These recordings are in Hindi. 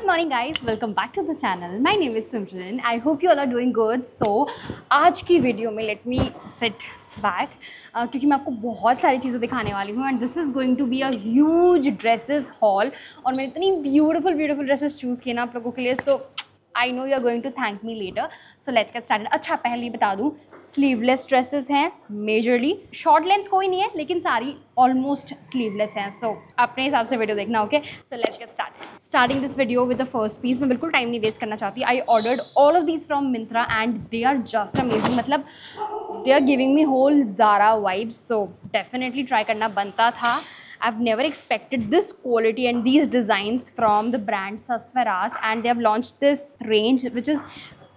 Good morning guys, welcome back to the channel. My name is Simran. I hope you all are doing good. So आज की वीडियो में let me sit back क्योंकि मैं आपको बहुत सारी चीज़ें दिखाने वाली हूँ and this is going to be a huge dresses haul और मैंने इतनी beautiful dresses choose किए ना आप लोगों के लिए. So I know you are going to thank me later. So let's get started. अच्छा पहले बता दूँ स्लीवलेस ड्रेसेस हैं मेजरली, शॉर्ट लेंथ कोई नहीं है लेकिन सारी ऑलमोस्ट स्लीवलेस हैं. सो अपने हिसाब से वीडियो देखना. Okay, so let's get starting this video with the first piece. मैं बिल्कुल टाइम नहीं वेस्ट करना चाहती. I ordered all of these from Myntra and they are just amazing. मतलब they are giving me whole Zara vibes. So definitely try करना बनता था. I've never expected this quality and these designs from the brand Sasfaras, and they have launched this range which is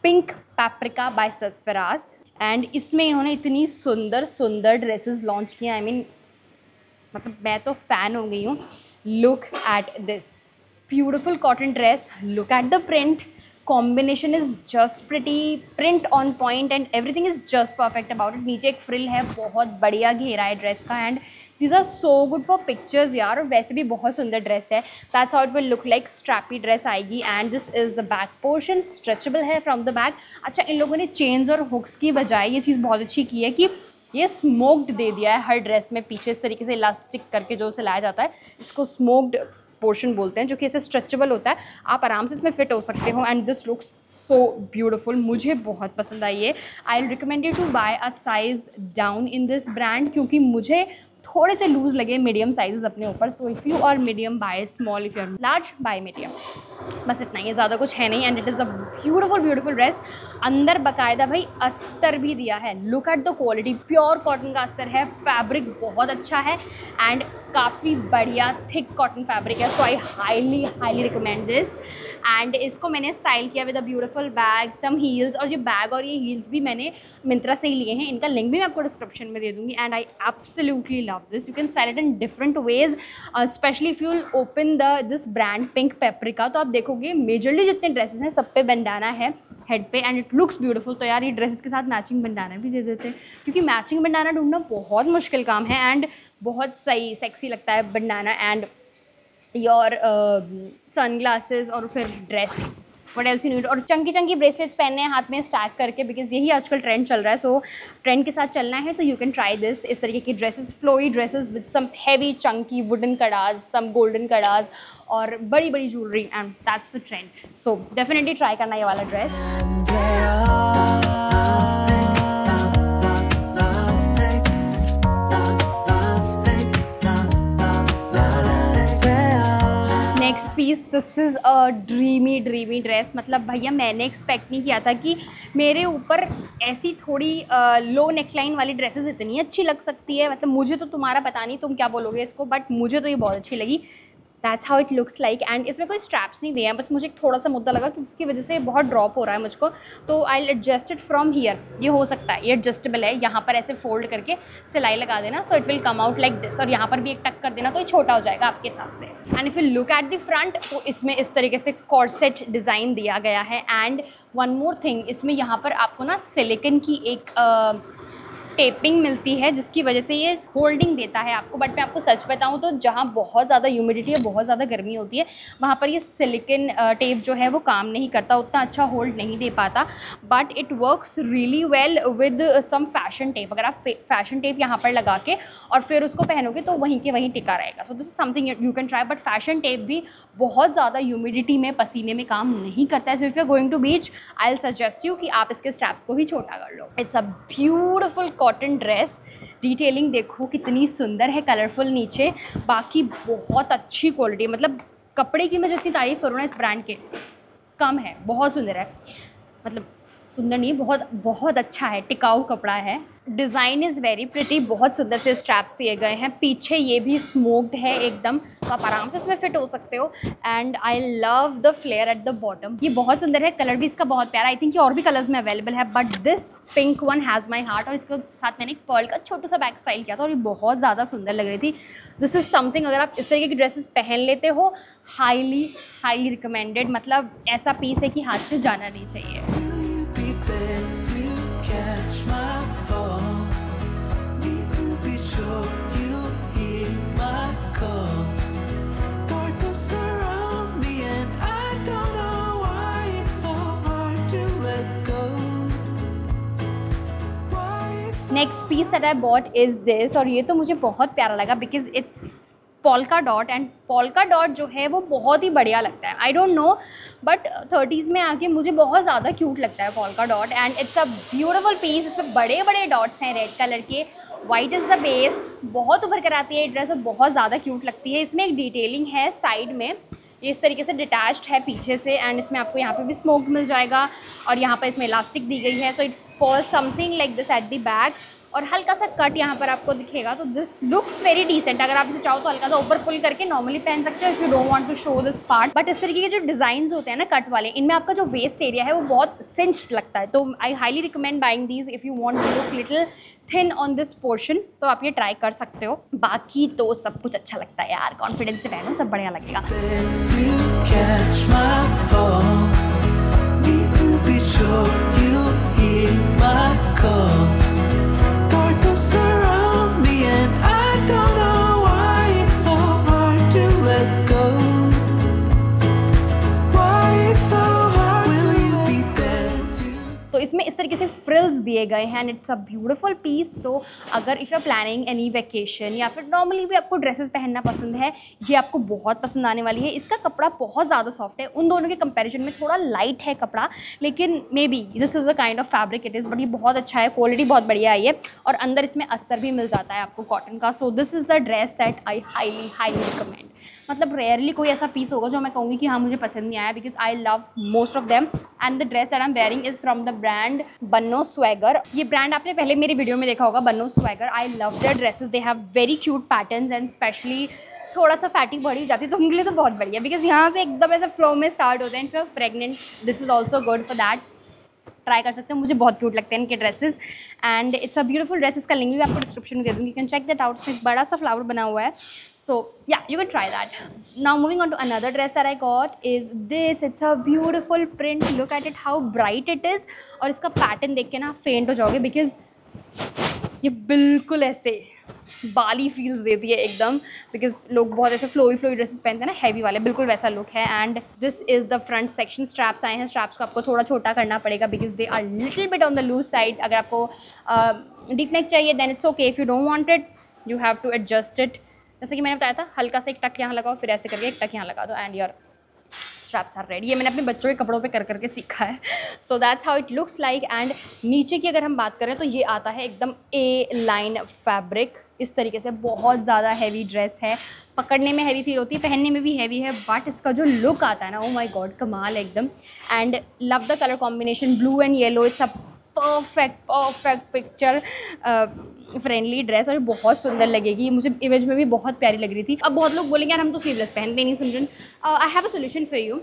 Pink Paprika by Sasfaras. And इसमें इन्होंने इतनी सुंदर ड्रेसेस लॉन्च किए. आई मीन मतलब मैं तो फ़ैन हो गई हूँ. Look at this beautiful cotton dress. Look at the print. Combination is just pretty, print on point and everything is just perfect about it. नीचे एक फ्रिल है, बहुत बढ़िया घेरा है ड्रेस का. And these are so good for pictures यार. और वैसे भी बहुत सुंदर ड्रेस है. That's how it will look like. Strappy dress आएगी and this is the back portion. Stretchable है फ्रॉम द बैक. अच्छा, इन लोगों ने चेन्स और हुक्स की बजाय ये चीज़ बहुत अच्छी की है कि ये स्मोक्ड दे दिया है हर ड्रेस में पीछे. इस तरीके से इलास्टिक करके जो सिलाया जाता है इसको स्मोक्ड पोर्शन बोलते हैं, जो कि ऐसे स्ट्रेचेबल होता है. आप आराम से इसमें फिट हो सकते हो and this looks so beautiful. मुझे बहुत पसंद आई है. I will recommend you to buy a size down in this brand क्योंकि मुझे थोड़े से लूज़ लगे मीडियम साइजेस अपने ऊपर. So if you are medium buy small, if you are large buy medium. बस इतना ही है, ज़्यादा कुछ है नहीं. And it is a beautiful dress. अंदर बाकायदा भाई अस्तर भी दिया है. Look at the quality. Pure cotton का अस्तर है. फैब्रिक बहुत अच्छा है एंड काफ़ी बढ़िया थिक कॉटन फैब्रिक है. So I highly recommend this. And इसको मैंने स्टाइल किया with a beautiful bag, some heels. और ये बैग और ये हील्स भी मैंने मिंत्रा से ही लिए हैं. इनका लिंक भी मैं आपको डिस्क्रिप्शन में दे दूँगी. And I absolutely love this. You can style it in different ways, specially if you will open this brand pink paprika. तो आप देखोगे मेजरली जितने ड्रेसेस हैं सब पे बंडाना है हेड पे एंड इट लुक्स ब्यूटीफुल. तो यार ये ड्रेसेस के साथ मैचिंग बंडाना भी दे देते हैं क्योंकि मैचिंग बंडाना ढूंढना बहुत मुश्किल काम है एंड बहुत सही सेक्सी लगता है बंडाना एंड योर सनग्लासेस और फिर dress. What else you need. और चंकी ब्रेसलेट्स पहनने हैं हाथ में स्टैक करके बिकॉज यही आजकल ट्रेंड चल रहा है. सो ट्रेंड के साथ चलना है तो यू कैन ट्राई दिस. इस तरीके की dresses, flowy dresses with some heavy chunky wooden कड़ाज, सम गोल्डन कड़ाज और बड़ी jewellery and that's the trend. So definitely try करना ये वाला dress. Next piece, this is a dreamy dress. मतलब भैया मैंने एक्सपेक्ट नहीं किया था कि मेरे ऊपर ऐसी थोड़ी लो नेकलाइन वाली ड्रेसेस इतनी अच्छी लग सकती है. मतलब मुझे तो, तुम्हारा पता नहीं तुम क्या बोलोगे इसको, बट मुझे तो ये बहुत अच्छी लगी. That's how it looks like. And इसमें कोई स्ट्रैप्स नहीं दिए हैं. बस मुझे एक थोड़ा सा मुद्दा लगा कि जिसकी वजह से बहुत ड्रॉप हो रहा है मुझको. तो आई एडजस्ट इट फ्रॉम हियर. ये हो सकता है, ये एडजस्टेबल है. यहाँ पर ऐसे फोल्ड करके सिलाई लगा देना so it will come out like this. और यहाँ पर भी एक टक कर देना तो ये छोटा हो जाएगा आपके हिसाब से. And if you look at the front तो इसमें इस तरीके से कॉर्सेट डिज़ाइन दिया गया है. एंड वन मोर थिंग, इसमें यहाँ पर आपको ना सिलिकन की एक टेपिंग मिलती है जिसकी वजह से ये होल्डिंग देता है आपको. बट मैं आपको सच बताऊं तो जहाँ बहुत ज़्यादा ह्यूमिडिटी है, बहुत ज़्यादा गर्मी होती है, वहाँ पर ये सिलिकन टेप जो है वो काम नहीं करता, उतना अच्छा होल्ड नहीं दे पाता. But it works really well with some fashion tape. अगर आप फैशन टेप यहाँ पर लगा के और फिर उसको पहनोगे तो वहीं के वहीं टिका रहेगा. So this is something you can try. But fashion tape भी बहुत ज़्यादा ह्यूमिडिटी में, पसीने में काम नहीं करता है. So if you are going to beach I will suggest you कि आप इसके स्ट्रैप्स को ही छोटा कर लो. It's a beautiful cotton dress. Detailing देखो कितनी सुंदर है, कलरफुल नीचे. बाकी बहुत अच्छी क्वालिटी. मतलब कपड़े की मैं जितनी तारीफ़ करूँ ना इस ब्रांड के कम है. बहुत सुंदर है. मतलब सुंदर नहीं, बहुत अच्छा है. टिकाऊ कपड़ा है. Design is very pretty. बहुत सुंदर से स्ट्रैप्स दिए गए हैं. पीछे ये भी स्मोक्ड है एकदम, तो आप आराम से इसमें फिट हो सकते हो. And I love the flare at the bottom. ये बहुत सुंदर है. कलर भी इसका बहुत प्यारा. आई थिंक ये और भी कलर्स में अवेलेबल है but this pink one has my heart. और इसके साथ मैंने एक पर्ल का छोटा सा बैक स्टाइल किया था और ये बहुत ज़्यादा सुंदर लग रही थी. दिस इज़ समथिंग, अगर आप इस तरीके की ड्रेसेस पहन लेते हो, हाईली रिकमेंडेड. मतलब ऐसा पीस है कि हाथ से जाना नहीं चाहिए. Darkness surround me and I don't next piece that I bought is this, और ये तो मुझे बहुत प्यारा लगा because it's polka dot, and polka dot जो है वो बहुत ही बढ़िया लगता है। I don't know but 30s में आके मुझे बहुत ज़्यादा क्यूट लगता है polka dot, and it's a beautiful piece. इसमें बड़े बड़े डॉट्स हैं रेड कलर के, वाइट इज़ द बेस, बहुत उभर कर आती है ये ड्रेस और बहुत ज़्यादा क्यूट लगती है। इसमें एक डिटेलिंग है साइड में, ये इस तरीके से डिटैच्ड है पीछे से, एंड इसमें आपको यहाँ पे भी स्मोक मिल जाएगा और यहाँ पर इसमें इलास्टिक दी गई है, so it falls something like this at the back, और हल्का सा कट यहाँ पर आपको दिखेगा। तो दिस लुक्स वेरी डिसेंट। अगर आप इसे चाहो तो हल्का सा ऊपर पुल करके नॉर्मली पहन सकते हो if you don't want to show this part. But इस तरीके के जो डिज़ाइंस होते हैं ना कट वाले, इनमें आपका जो वेस्ट एरिया है वो बहुत सिंच्ड लगता है, तो I highly recommend buying these if you want to look little thin on this portion, तो आप ये ट्राई कर सकते हो। बाकी तो सब कुछ अच्छा लगता है यार, कॉन्फिडेंस से पहनो, सब बढ़िया लगेगा। तो इसमें इस तरीके से फ्रिल्स दिए गए हैं and it's a beautiful piece. तो अगर if you are planning any vacation या फिर नॉर्मली भी आपको ड्रेसेस पहनना पसंद है, ये आपको बहुत पसंद आने वाली है। इसका कपड़ा बहुत ज़्यादा सॉफ्ट है, उन दोनों के कंपैरिजन में थोड़ा लाइट है कपड़ा, लेकिन may be this is the kind of fabric it is, but ये बहुत अच्छा है, क्वालिटी बहुत बढ़िया आई है और अंदर इसमें अस्तर भी मिल जाता है आपको कॉटन का। So this is the dress that I highly recommend. मतलब रेयरली कोई ऐसा पीस होगा जो मैं कहूँगी कि हाँ मुझे पसंद नहीं आया, because I love most of them. And the dress that I am wearing is from the brand Banno swagger. ये ब्रांड आपने पहले मेरी वीडियो में देखा होगा, Banno swagger. I love their dresses, they have very cute patterns and specially थोड़ा सा फैटी बॉडी जाती है तो उनके लिए तो बहुत बढ़िया, बिकॉज यहाँ से एकदम ऐसा फ्लो में स्टार्ट होते हैं। If you are pregnant this is also good for that, try कर सकते हो। मुझे बहुत क्यूट लगते हैं इनके dresses and it's a beautiful dress. इसका लिंक भी आपको डिस्क्रिप्शन में दे दूँगी, you can check that out. इसमें बड़ा सा फ्लावर बना हुआ है, so yeah, you can try that. Now moving on to another dress that I got is this. It's a beautiful print, look at it how bright it is, और इसका पैटर्न देख के ना फेंट हो जाओगे, बिकॉज ये बिल्कुल ऐसे बाली फील्स देती है एकदम, बिकॉज लोग बहुत ऐसे फ्लोई ड्रेसेस पहनते हैं ना हैवी वाले, बिल्कुल वैसा लुक है। And this is the front section. Straps आए हैं, स्ट्रैप्स को आपको थोड़ा छोटा करना पड़ेगा because they are little bit on the loose side. अगर आपको डीप नेक चाहिए then it's okay, if you don't want it you have to adjust it. जैसे कि मैंने बताया था, हल्का सा एक टक यहाँ लगाओ, फिर ऐसे करके एक टक यहाँ लगा दो and your straps are ready. ये मैंने अपने बच्चों के कपड़ों पे कर करके सीखा है। So that's how it looks like. And नीचे की अगर हम बात करें तो ये आता है एकदम ए लाइन फैब्रिक, इस तरीके से बहुत ज़्यादा हैवी ड्रेस है, पकड़ने में हैवी फील होती है, पहनने में भी हैवी है, बट इसका जो लुक आता है ना, ओ माय गॉड कमाल है एकदम। And love the colour combination blue and yellow, it's a perfect picture friendly dress और बहुत सुंदर लगेगी। मुझे इमेज में भी बहुत प्यारी लग रही थी। अब बहुत लोग बोलेंगे यार हम तो स्लीवलेस पहनते नहीं, समझन। I have a solution for you.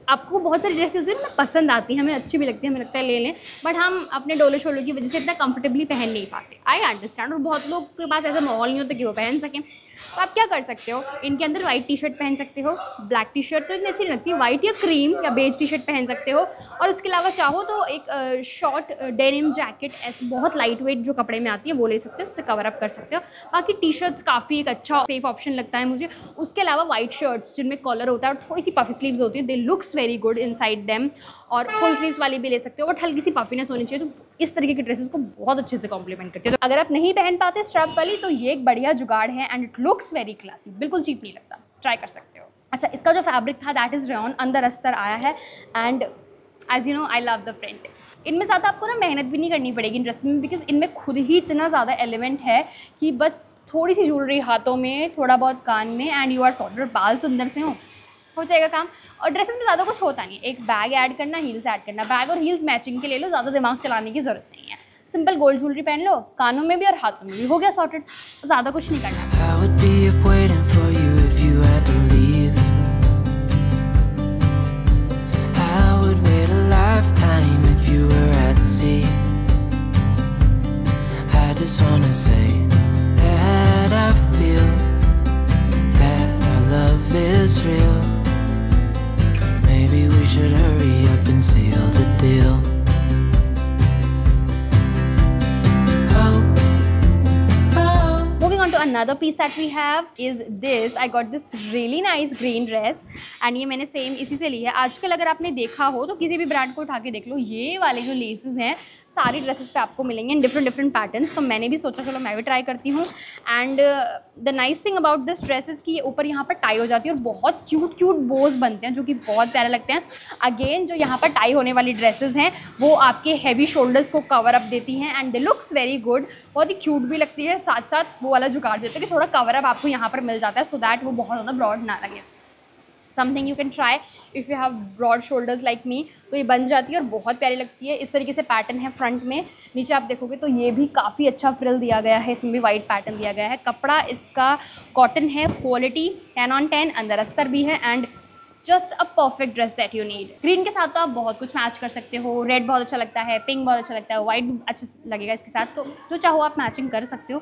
आपको बहुत सारी ड्रेसेस ना पसंद आती हैं, हमें अच्छी भी लगती है, हमें लगता है ले लें, बट हम अपने डोले शोलों की वजह से इतना कंफर्टेबली पहन नहीं पाते। आई अंडरस्टैंड, और बहुत लोग के पास ऐसा माहौल नहीं होता कि वो पहन सकें। तो आप क्या कर सकते हो, इनके अंदर वाइट टी शर्ट पहन सकते हो, ब्लैक टी शर्ट तो इतनी अच्छी नहीं लगती, वाइट या क्रीम या बेज टी शर्ट पहन सकते हो, और उसके अलावा चाहो तो एक शॉर्ट डेनिम जैकेट ऐसे बहुत लाइट वेट जो कपड़े में आती है वो ले सकते हो, उससे कवर अप कर सकते हो। बाकी टी शर्ट्स काफ़ी एक अच्छा सेफ ऑप्शन लगता है मुझे। उसके अलावा वाइट शर्ट्स जिनमें कॉलर होता है और थोड़ी सी पफी स्लीव्स होती है, they looks very good inside them, और फुल स्लीव्स वाली भी ले सकते हो, बट हल्की सी पफीनेस होनी चाहिए, तो इस तरीके की ड्रेसेस को बहुत अच्छे से कॉम्प्लीमेंट करती है। तो अगर आप नहीं पहन पाते स्ट्रैप वाली तो ये एक बढ़िया जुगाड़ है and it looks very classy, बिल्कुल चीप नहीं लगता, ट्राई कर सकते हो। अच्छा, इसका जो फैब्रिक था दैट इज़ रेयॉन, अंदर अस्तर आया है and as you know I love the print. इनमें ज़्यादा आपको ना मेहनत भी नहीं करनी पड़ेगी इन ड्रेस में, बिकॉज इनमें खुद ही इतना ज़्यादा एलिमेंट है कि बस थोड़ी सी ज्वेलरी हाथों में, थोड़ा बहुत कान में एंड यू आर सॉर्टेड, बाल सुंदर से हो जाएगा काम। और ड्रेसेस में ज़्यादा कुछ होता नहीं, एक बैग ऐड करना, हील्स ऐड करना, बैग और हील्स मैचिंग के ले लो, ज़्यादा दिमाग चलाने की ज़रूरत नहीं है। सिंपल गोल्ड ज्वेलरी पहन लो, कानों में भी और हाथों में भी, हो गया सॉर्टेड, ज़्यादा कुछ नहीं करना। Another piece that we have is this. I got this really nice green dress and ये मैंने सेम इसी से ली है। आजकल अगर आपने देखा हो तो किसी भी ब्रांड को उठा के देख लो, ये वाले जो लेसेस हैं सारी ड्रेसेस पे आपको मिलेंगे इन डिफरेंट पैटर्न्स। तो मैंने भी सोचा चलो मैं भी ट्राई करती हूँ। And the nice thing about this dress is कि ये ऊपर यहाँ पर टाई हो जाती है और बहुत क्यूट बोज बनते हैं जो कि बहुत प्यारे लगते हैं। अगेन जो यहाँ पर टाई होने वाली ड्रेसेस हैं वो आपके हैवी शोल्डर्स को कवर अप देती हैं and they looks very good, बहुत ही क्यूट भी लगती है। साथ साथ वो वाला जुगाड़ देते हैं कि थोड़ा कवर अप आपको यहाँ पर मिल जाता है सो दैट वो बहुत ज़्यादा ब्रॉड ना लगे। Something you can try if you have broad shoulders like me. तो ये बन जाती है और बहुत प्यारी लगती है। इस तरीके से पैटर्न है फ्रंट में। नीचे आप देखोगे तो ये भी काफ़ी अच्छा फ्रिल दिया गया है, इसमें भी वाइट पैटर्न दिया गया है। कपड़ा इसका कॉटन है, क्वालिटी 10 on 10, अंदर अस्तर भी है and just a perfect dress that you need. Green के साथ तो आप बहुत कुछ मैच कर सकते हो। रेड बहुत अच्छा लगता है, पिंक बहुत अच्छा लगता है, वाइट भी अच्छा लगेगा इसके साथ, तो जो चाहो आप मैचिंग कर सकते हो।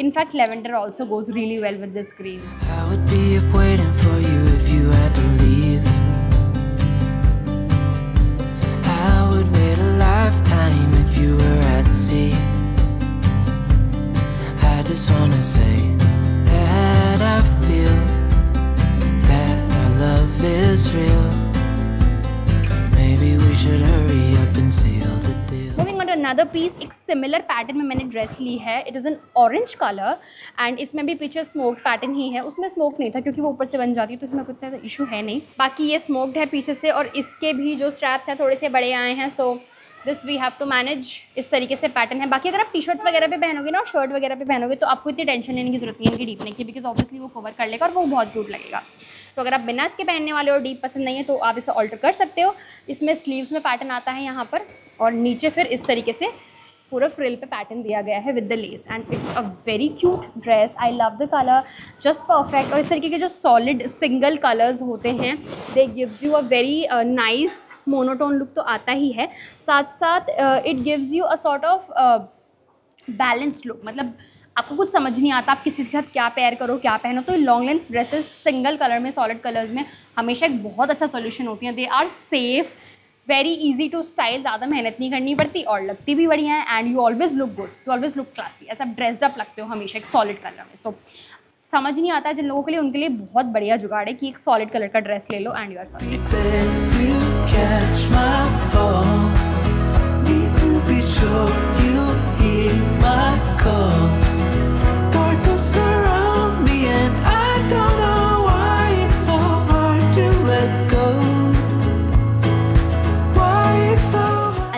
In fact lavender also goes really well with this green. Another piece एक सिमिलर पैटर्न में मैंने ड्रेस ली है। It is an orange colour and इसमें भी पीछे स्मोक पैटर्न ही है। उसमें स्मोक नहीं था क्योंकि वो ऊपर से बन जाती है तो इसमें कुछ इशू है नहीं। बाकी ये स्मोक्ड है पीछे से और इसके भी जो स्ट्रैप्स हैं थोड़े से बड़े आए हैं, so this we have to manage. इस तरीके से पैटर्न है। बाकी अगर आप टी शर्ट्स वगैरह पे पहनोगे ना और शर्ट वगैरह पे पहनोगे तो आपको इतनी टेंशन लेने की जरूरत नहीं है इनकी डीपने की, बिकॉज ऑब्वियसली वो कवर कर लेगा और वो बहुत क्यूट लगेगा। तो अगर आप बिना इसके पहनने वाले और डीप पसंद नहीं है तो आप इसे ऑल्टर कर सकते हो। इसमें स्लीव्स में पैटर्न आता है यहाँ पर और नीचे फिर इस तरीके से पूरा फ्रिल पे पैटर्न दिया गया है with the less and it's a very cute dress. I love the colour, just perfect. और इस तरीके के जो सॉलिड सिंगल कलर्स होते हैं they gives you a very nice monotone look तो आता ही है, साथ साथ it gives you a sort of balanced look. मतलब आपको कुछ समझ नहीं आता आप किसी के साथ क्या पेयर करो क्या पहनो। तो long length dresses single colour में सॉलिड कलर्स में हमेशा एक बहुत अच्छा सोल्यूशन होती हैं। They are safe, very easy to style, ज़्यादा मेहनत नहीं करनी पड़ती और लगती भी बढ़िया है and you always look good, you always look classy. ऐसा ड्रेस्ड अप लगते हो हमेशा एक सॉलिड कलर में। सो समझ नहीं आता जिन लोगों के लिए, उनके लिए बहुत बढ़िया जुगाड़ है कि एक सॉलिड कलर का ड्रेस ले लो and you are solid.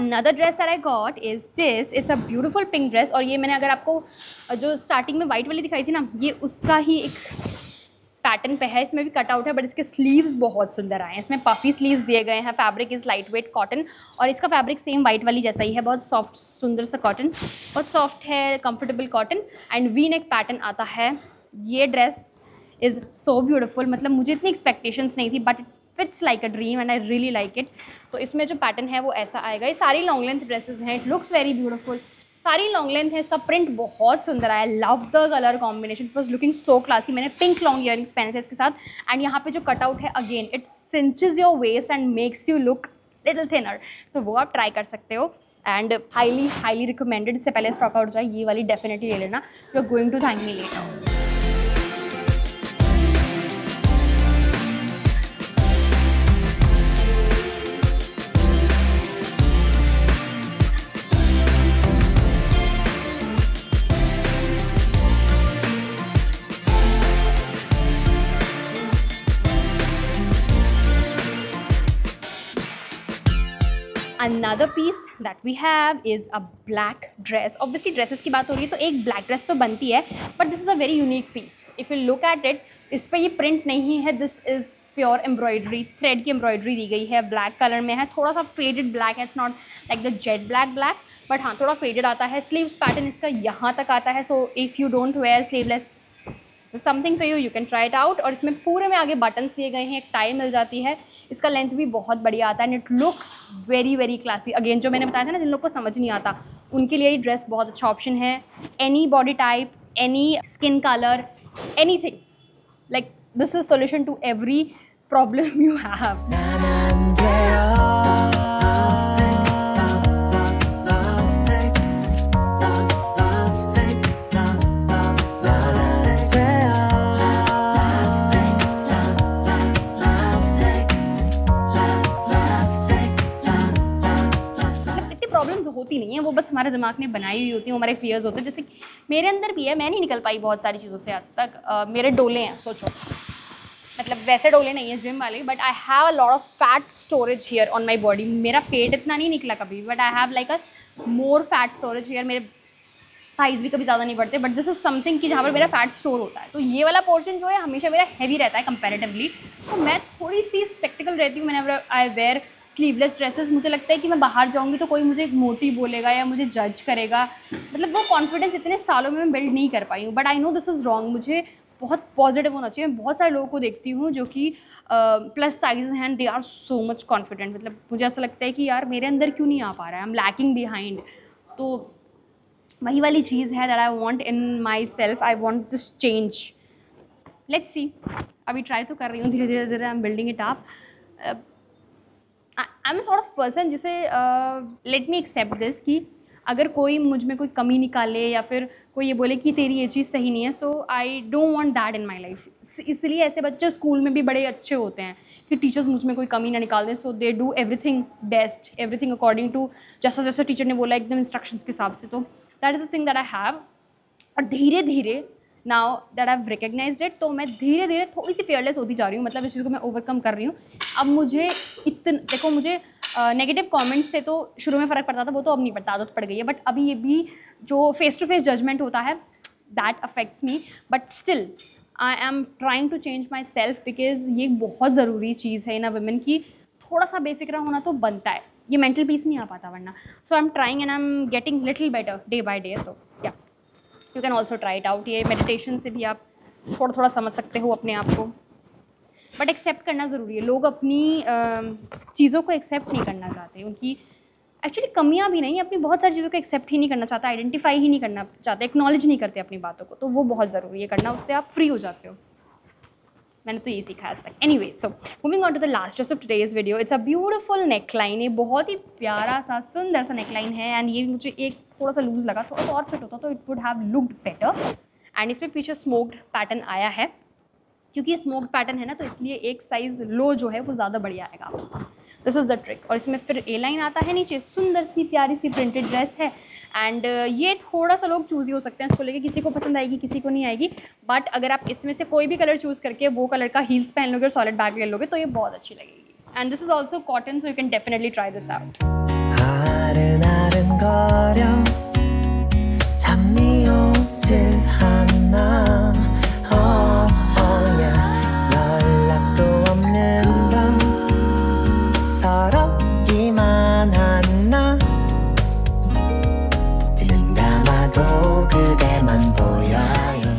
Another dress that I got is this. It's a beautiful pink dress और ये मैंने अगर आपको जो स्टार्टिंग में वाइट वाली दिखाई थी ना, ये उसका ही एक पैटर्न पे है। इसमें भी कट आउट है बट इसके स्लीव्स बहुत सुंदर आए हैं। इसमें पफी स्लीव्स दिए गए हैं। Fabric is light weight cotton और इसका फैब्रिक सेम वाइट वाली जैसा ही है, बहुत सॉफ्ट सुंदर सा कॉटन, बहुत सॉफ्ट है, comfortable cotton and V neck pattern आता है। ये ड्रेस इज़ सो ब्यूटिफुल, मतलब मुझे इतनी एक्सपेक्टेशंस नहीं थी but it fits like a dream and I really like it. तो इसमें जो पैटर्न है वो ऐसा आएगा। ये सारी लॉन्ग लेंथ ड्रेसेस हैं, इट लुक्स वेरी ब्यूटीफुल, सारी लॉन्ग लेंथ है। इसका प्रिंट बहुत सुंदर आया, love the colour combination, it was looking so classy. मैंने पिंक लॉन्ग ईयरिंग्स पहने थे इसके साथ एंड यहाँ पे जो कटआउट है again it cinches your waist and makes you look little thinner, तो वो आप ट्राई कर सकते हो एंड हाईली रिकमेंडेड। इससे पहले स्टॉक आउट जाए ये वाली डेफिनेटली ले लेना, you are going to thank me later. Another piece that we have is a black dress. Obviously dresses की बात हो रही है तो एक ब्लैक ड्रेस तो बनती है but this is a very unique piece. If you look at it, इस पर ये प्रिंट नहीं है, this is pure embroidery, thread की एम्ब्रॉयडरी दी गई है, ब्लैक कलर में है, थोड़ा सा फेडेड ब्लैक है, it's not like the jet black but हाँ थोड़ा फेडेड आता है। स्लीव्स पैटर्न इसका यहाँ तक आता है, so if you don't wear sleeveless something for you can try it out. और इसमें पूरे में आगे बटन्स दिए गए हैं, एक टाई मिल जाती है, इसका लेंथ भी बहुत बढ़िया आता है and it looks very classy. Again जो मैंने बताया था ना जिन लोग को समझ नहीं आता उनके लिए ये ड्रेस बहुत अच्छा ऑप्शन है। Any body type, any skin colour, anything, like this is solution to every problem you have. नहीं है, वो बस हमारे दिमाग ने बनाई हुई होती है, वो हमारे फियर्स होते हैं। जैसे मेरे अंदर भी है, मैं नहीं निकल पाई बहुत सारी चीज़ों से आज तक। मेरे डोले हैं, सोचो, मतलब वैसे डोले नहीं है जिम वाले, but I have a lot of fat storage here on my body. मेरा पेट इतना नहीं निकला कभी, but I have like a more fat storage here. मेरे साइज भी कभी ज़्यादा नहीं बढ़ते, बट दिस इज समथिंग कि जहाँ पर मेरा फैट स्टोर होता है। तो ये वाला पोर्शन जो है हमेशा मेरा हैवी रहता है कंपैरेटिवली। तो मैं थोड़ी सी स्पेक्टिकल रहती हूँ मैंने आई वेयर स्लीवलेस ड्रेसेस। मुझे लगता है कि मैं बाहर जाऊँगी तो कोई मुझे मोटी बोलेगा या मुझे जज करेगा, मतलब वो कॉन्फिडेंस इतने सालों में मैं बिल्ड नहीं कर पाई हूँ। But I know this is wrong, मुझे बहुत पॉजिटिव होना चाहिए। मैं बहुत सारे लोगों को देखती हूँ जो कि प्लस साइज हैं and they are so much confident. मतलब मुझे ऐसा लगता है कि यार मेरे अंदर क्यों नहीं आ पा रहा है, आई एम लैकिंग बिहाइंड। तो वही वाली चीज़ है that I want in my self, I want this change. Let's see, अभी ट्राई तो कर रही हूँ धीरे धीरे धीरे, I am building it up. I am a sort of person जिसे लेट मी एक्सेप्ट दिस कि अगर कोई मुझ में कोई कमी निकाले या फिर कोई ये बोले कि तेरी ये चीज़ सही नहीं है, so I don't want that in my life. इसलिए ऐसे बच्चे स्कूल में भी बड़े अच्छे होते हैं कि टीचर्स मुझ में कोई कमी ना निकाल दें। So they do everything best, everything according to जैसा जैसा टीचर ने बोला, एकदम इंस्ट्रक्शंस के हिसाब से। तो that is the thing that I have. और धीरे धीरे now that I have recognised it, तो मैं धीरे धीरे थोड़ी सी फेयरलेस होती जा रही हूँ। मतलब इस चीज़ को मैं ओवरकम कर रही हूँ। अब मुझे देखो, मुझे नेगेटिव कमेंट्स से तो शुरू में फ़र्क पड़ता था, वो तो अब नहीं पड़ता, आदत पड़ गई है। बट अभी ये भी जो फेस टू फेस जजमेंट होता है, that affects me. But still I am trying to change myself, because ये बहुत ज़रूरी चीज़ है इन अ वुमेन की थोड़ा सा बेफिक्रा होना तो बनता है। ये मेंटल पीस नहीं आ पाता वरना। So I am trying and I am getting little better day by day. So yeah you can also try it out. ये मेडिटेशन से भी आप थोड़ा थोड़ा समझ सकते हो अपने आप को, बट एक्सेप्ट करना ज़रूरी है। लोग अपनी चीज़ों को एक्सेप्ट नहीं करना चाहते, उनकी एक्चुअली कमियां भी नहीं, अपनी बहुत सारी चीज़ों को एक्सेप्ट ही नहीं करना चाहते, आइडेंटिफाई ही नहीं करना चाहते, एक्नॉलेज नहीं करते अपनी बातों को। तो वो बहुत ज़रूरी है करना, उससे आप फ्री हो जाते हो। मैंने तो ये सीखा आज तक। Anyway, so moving on to the last of today's video. It's a beautiful neckline. ये बहुत ही प्यारा सा सुंदर सा नेकलाइन है एंड ये मुझे एक थोड़ा सा लूज़ लगा, थोड़ा सा और फिट होता तो it would have looked better. And इसमें पीछे स्मोक्ड पैटर्न आया है, क्योंकि स्मोक्ड पैटर्न है ना, तो इसलिए एक साइज़ लो जो है वो ज़्यादा बढ़िया आएगा। This is the trick. और इसमें फिर ए लाइन आता है नीचे, सुंदर सी प्यारी सी प्रिंटेड ड्रेस है। एंड ये थोड़ा सा लोग चूज़ी हो सकते हैं इसको लेके, किसी को पसंद आएगी किसी को नहीं आएगी। बट अगर आप इसमें से कोई भी कलर चूज़ करके वो कलर का हील्स पहन लोगे और सॉलिड बैग ले लोगे तो ये बहुत अच्छी लगेगी। And this is also cotton, so you can definitely try this out.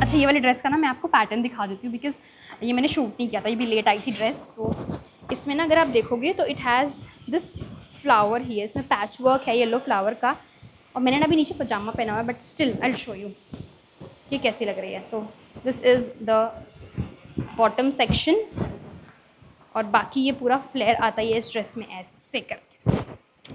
अच्छा, ये वाली ड्रेस का ना मैं आपको पैटर्न दिखा देती हूँ, बिकॉज ये मैंने शूट नहीं किया था, ये भी लेट आई थी ड्रेस। तो इसमें ना अगर आप देखोगे तो इट हैज़ दिस फ्लावर ही है, इसमें पैच वर्क है येलो फ्लावर का। और मैंने ना अभी नीचे पजामा पहना हुआ है, but still I will show you ये कैसी लग रही है। So this is the bottom section और बाकी ये पूरा फ्लेयर आता है इस ड्रेस में ऐसे करके।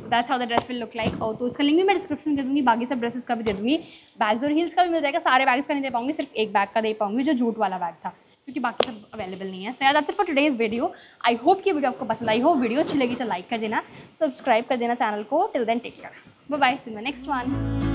That's how the dress will look like. और तो इसका लिंक भी मैं डिस्क्रिप्शन में दे दूँगी, बाकी सब ड्रेसेस का भी दे दूँगी, बैग्स और हील्स का भी मिल जाएगा। सारे बैग्स का नहीं दे पाऊँगी, सिर्फ एक बैग का दे पाऊँगी जो जूट वाला बैग था, क्योंकि बाकी सब अवेलेबल नहीं है। So that's it for today's video. I hope कि वीडियो आपको पसंद आई हो। वीडियो अच्छी लगी तो लाइक कर देना, सब्सक्राइब कर देना चैनल को। Till then take care, bye bye, see you next one.